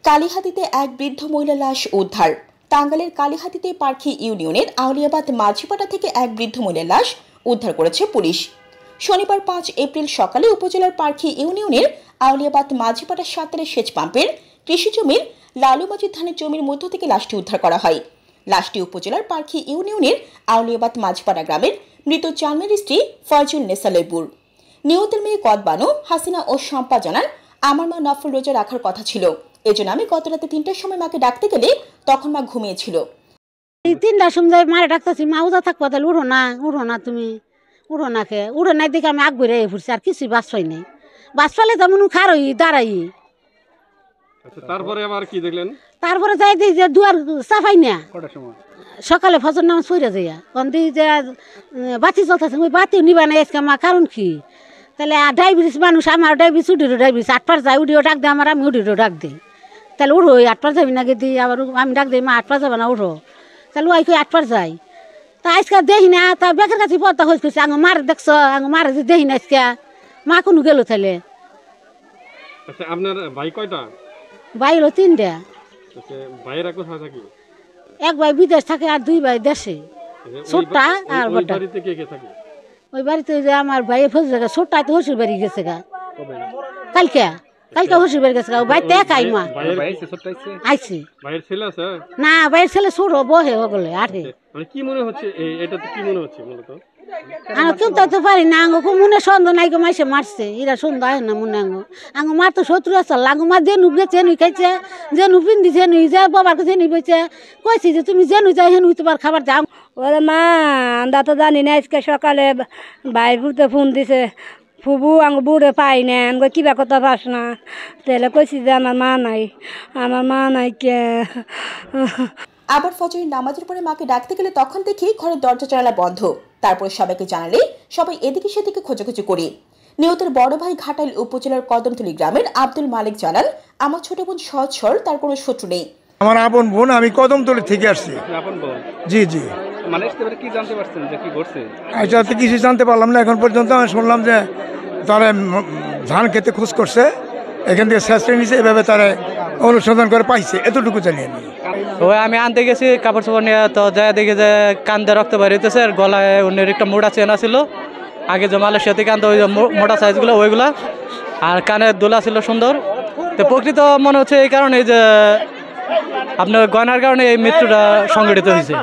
কালিহাতীতে এক বৃদ্ধ মহিলা লাশ উদ্ধার। টাঙ্গাইলের কালিহাতীতে পার্কি ইউনিয়নের আউলিয়াবাদ মাঝিপাড়া থেকে এক বৃদ্ধ মহিলা লাশ উদ্ধার করেছে পুলিশ। শনিবার 5 এপ্রিল সকালে উপজেলার পার্কি ইউনিয়নের আউলিয়াবাদ মাঝিপাড়া সাঁতারের সেচ পাম্পের কৃষি জমির লালুমাজি ধানের জমির মধ্য থেকে লাশটি উদ্ধার করা হয়। লাশটি উপজেলার পার্কি ইউনিয়নের আউলিয়াবাদ মাঝিপাড়া গ্রামের মৃত চামের স্ত্রী ফয়জুল নেসা লেবুর। নিহতের মেয়ে কদবানু, হাসিনা ও শম্পা জানান, আমার মা নফল রোজা রাখার কথা ছিল, এজন্য আমি গত রাতে 3টার সময় মাকে ডাকতে গেলে তখন মা ঘুমিয়েছিল। 3টার সময় মারে ডাকতেছি, মা উঠা থাকবো, তাহলে উঠো না তুমি উঠো না খেয়ে উঠো নাই দেখে আমি আগ বেড়ে ফুটছি, আর কিছুই বাস পাই নাই। বাস পালে তেমন খারই দাঁড়াই। তারপরে আবার কি দেখলেন? তারপরে যাই দিই যে দুয়ার চাপাই না, সকালে ফজর নামাজ পড়ে যাইয়া দিই যে বাতি চলতেছে, ওই বাতি নিবা না আজকে মা, কারণ কি? তাহলে ডায়াবেটিস মানুষ, আমার ডায়াবেটিস উঠিরও ডায়াবেটিস, 8 যায় উঠিও ডাক দেয় আমার, আমি উঠিরও ডাক দিই। তাহলে উঠো, 8 যাবি না গে দিই, আবার আমি ডাক দিই, মা 8 যাবে না উঠো, তাহলে ওই 8 যাই। তা আজকে দেখি না, তা বেকার কাছে পড়তা হয়েছে, আঙ মার দেখছ, আঙ মার দেখি না আজকে মা কোনো গেল। তাহলে আপনার ভাই কয়টা? ভাই হলো 3টা। ভাইয়েরা কোথায় থাকে? এক ভাই বিদেশ থাকে আর 2 ভাই দেশে, ছোটটা আর বড়টা। ওই বাড়িতে আমার ভাই ফেসে গেছে, ছোটটা তো হসুর বাড়ি গেছে গা কালকে হসুর বাড়ি গেছে গা। ভাই দেখাই মা আইসি না, ভাইয়ের ছেলে ছোট বহে হগলে 8-এ। কি মনে হচ্ছে এটাতে, কি মনে হচ্ছে মূলত? আমি চিন্তা তো পারি না, আঙ্গো মনে সন্দেহ নাই গো, মাইসে মারছে, এরা সন্দেহ হয় না মনে। আঙ্গো মার তো শত্রু আছে, আঙ্গো মার জেনু গেছে, হেনুই খাইছে, জেনু পিন্দিছে, হেনুই যে বাবার কাছে হেনুই বইছে, কইছি যে তুমি জেনু যাই হেনুই তোমার খাবার দাও। ওরে মা, আমরা তো জানি না, আজকে সকালে ভাই বুড়তে ফোন দিছে, ফুবু আঙ্গ বুড়ে পাই না, আঙ্গো কিবা কথা পাস না। তাহলে কইছি যে আমার মা নাই কে। আবার ফজরের নামাজের পরে মাকে ডাকতে গেলে তখন দেখি ঘরের দরজা জানালা বন্ধ। তারপরে সবাইকে জানালে সবাই এদিকে সেদিকে খোঁজাখুঁজি করি। নিহতের বড় ভাই ঘাটাইল উপজেলার কদমতলী গ্রামের আব্দুল মালিক জানান, আমার ছোট বোন সহজ সরল, তার কোনো শত্রু নেই। আমার আপন বোন, আমি কদমতলী থেকে আসছি। জি জি, মানে কি জানতে পারছেন যে কি ঘটছে? এটা তো কিছু জানতে পারলাম না এখন পর্যন্ত। আমি শুনলাম যে তারা ধান খেতে খোঁজ করছে, এখান থেকে শেষ নিয়েছে, এভাবে তারা অনুসন্ধান করে পাইছে, এতটুকু জানি আমি। ওই আমি আনতে গেছি কাপড় চোপড় নিয়ে, তো যা দেখি যে কান্দে রক্ত বেরিয়েছে, আর গলায় অন্যের একটা মোটা চেনা ছিল, আগে যে মালয়েশিয়া থেকে আনতে ওই মোটা সাইজগুলো ওইগুলা, আর কানের দোলা ছিল সুন্দর। তো প্রকৃত মনে হচ্ছে এই কারণে যে আপনার গয়নার কারণে এই মৃত্যুটা সংঘটিত হয়েছে।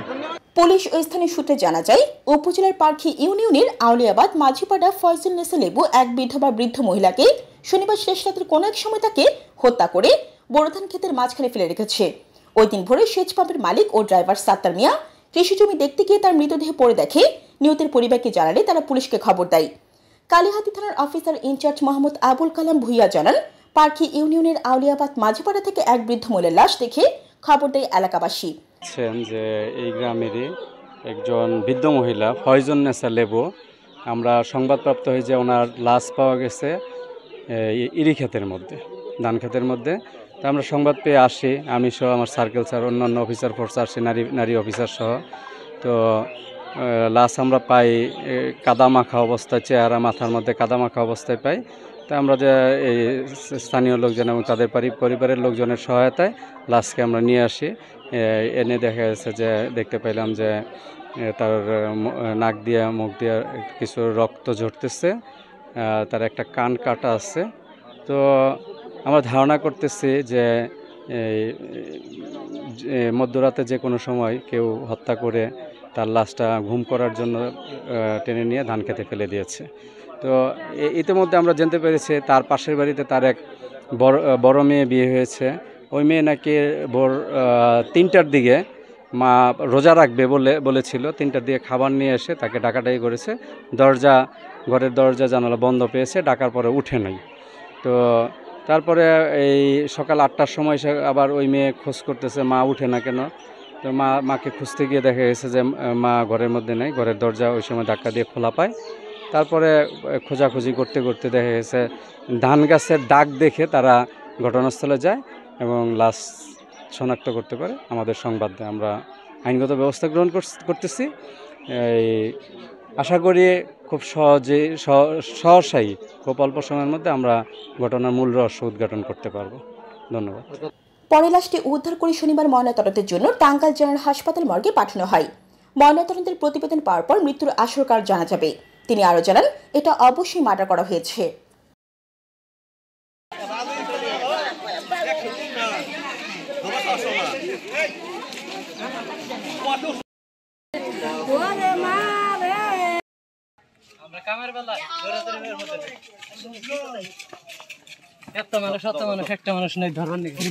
পুলিশ ও স্থানীয় সূত্রে জানা যায়, উপজেলার পার্কি ইউনিয়নের আউলিয়াবাদ মাঝিপাড়া ফয়জুল নেসা লেবু এক বিধবা বৃদ্ধ মহিলাকে শনিবার শেষ রাতের কোনো এক সময় তাকে হত্যা করে বোরোধান ক্ষেতের মাঝখানে ফেলে রেখেছে। ওই দিন ভোরে সেচ পাম্পের মালিক ও ড্রাইভার সাত্তার মিয়া কৃষি জমি দেখতে গিয়ে তার মৃতদেহ পড়ে দেখে। নিহতের পরিবারকে জানালে তারা পুলিশকে খবর দেয়। কালিহাতী থানার অফিসার ইনচার্জ মোহাম্মদ আবুল কালাম ভুইয়া জানান, পার্কি ইউনিয়নের আউলিয়াবাদ মাঝিপাড়া থেকে এক বৃদ্ধ মহিলার লাশ দেখে খবর দেয় এলাকাবাসী। যে এই গ্রামেরই একজন বৃদ্ধ মহিলা ফয়জুল নেসা লেবু, আমরা সংবাদপ্রাপ্ত হয়ে যে ওনার লাশ পাওয়া গেছে ইরি ক্ষেতের মধ্যে, ধান ক্ষেতের মধ্যে। তো আমরা সংবাদ পেয়ে আসি, আমি সহ আমার সার্কেল স্যার, অন্যান্য অফিসার ফোর্স আসে, নারী অফিসার সহ। তো লাশ আমরা পাই কাদা মাখা অবস্থায়, চেহারা মাথার মধ্যে কাদা মাখা অবস্থায় পাই। তো আমরা যে এই স্থানীয় লোকজন এবং তাদের পরিবারের লোকজনের সহায়তায় লাশকে আমরা নিয়ে আসি। এনে দেখা যাচ্ছে যে দেখতে পেলাম যে তার নাক দিয়ে মুখ দিয়ে কিছু রক্ত ঝরতেছে, তার একটা কান কাটা আছে। তো আমরা ধারণা করতেছি যে মধ্যরাতে যে কোনো সময় কেউ হত্যা করে তার লাশটা ঘুম করার জন্য টেনে নিয়ে ধান খেতে ফেলে দিয়েছে। তো ইতিমধ্যে আমরা জানতে পেরেছি তার পাশের বাড়িতে তার এক বড় মেয়ে বিয়ে হয়েছে। ওই মেয়ে নাকি ভোর 3টার দিকে মা রোজা রাখবে বলেছিল, 3টার দিকে খাবার নিয়ে এসে তাকে ডাকাডাকি করেছে। ঘরের দরজা জানালা বন্ধ পেয়েছে, ডাকার পরে উঠে নাই। তো তারপরে এই সকাল 8টার সময় সে আবার ওই মেয়ে খোঁজ করতেছে, মা উঠে না কেন। তো মাকে খুঁজতে গিয়ে দেখা গেছে যে মা ঘরের মধ্যে নেই, ঘরের দরজা ওই সময় ধাক্কা দিয়ে খোলা পায়। তারপরে খোঁজাখুঁজি করতে করতে দেখা গেছে ধান গাছের ডাক দেখে তারা ঘটনাস্থলে যায় এবং লাশ শনাক্ত করতে পারে, আমাদের সংবাদ দেয়। আমরা আইনগত ব্যবস্থা গ্রহণ করতেছি। আশা করি খুব সহসাই খুব অল্প সময়ের মধ্যে আমরা ঘটনার মূল রহস্য উদ্ঘাটন করতে পারব। ধন্যবাদ। পরে লাশটি উদ্ধার করে শনিবার ময়নাতদন্তের জন্য টাঙ্গাইল জেনারেল হাসপাতাল মর্গে পাঠানো হয়। ময়নাতদন্তের প্রতিবেদন পাওয়ার পর মৃত্যুর আসল কারণ জানা যাবে। তিনি আরও জানান, এটা অবশ্যই মার্ডার করা হয়েছে। একটা মানুষ একটা মানুষ নেই ধরবেন নাকি?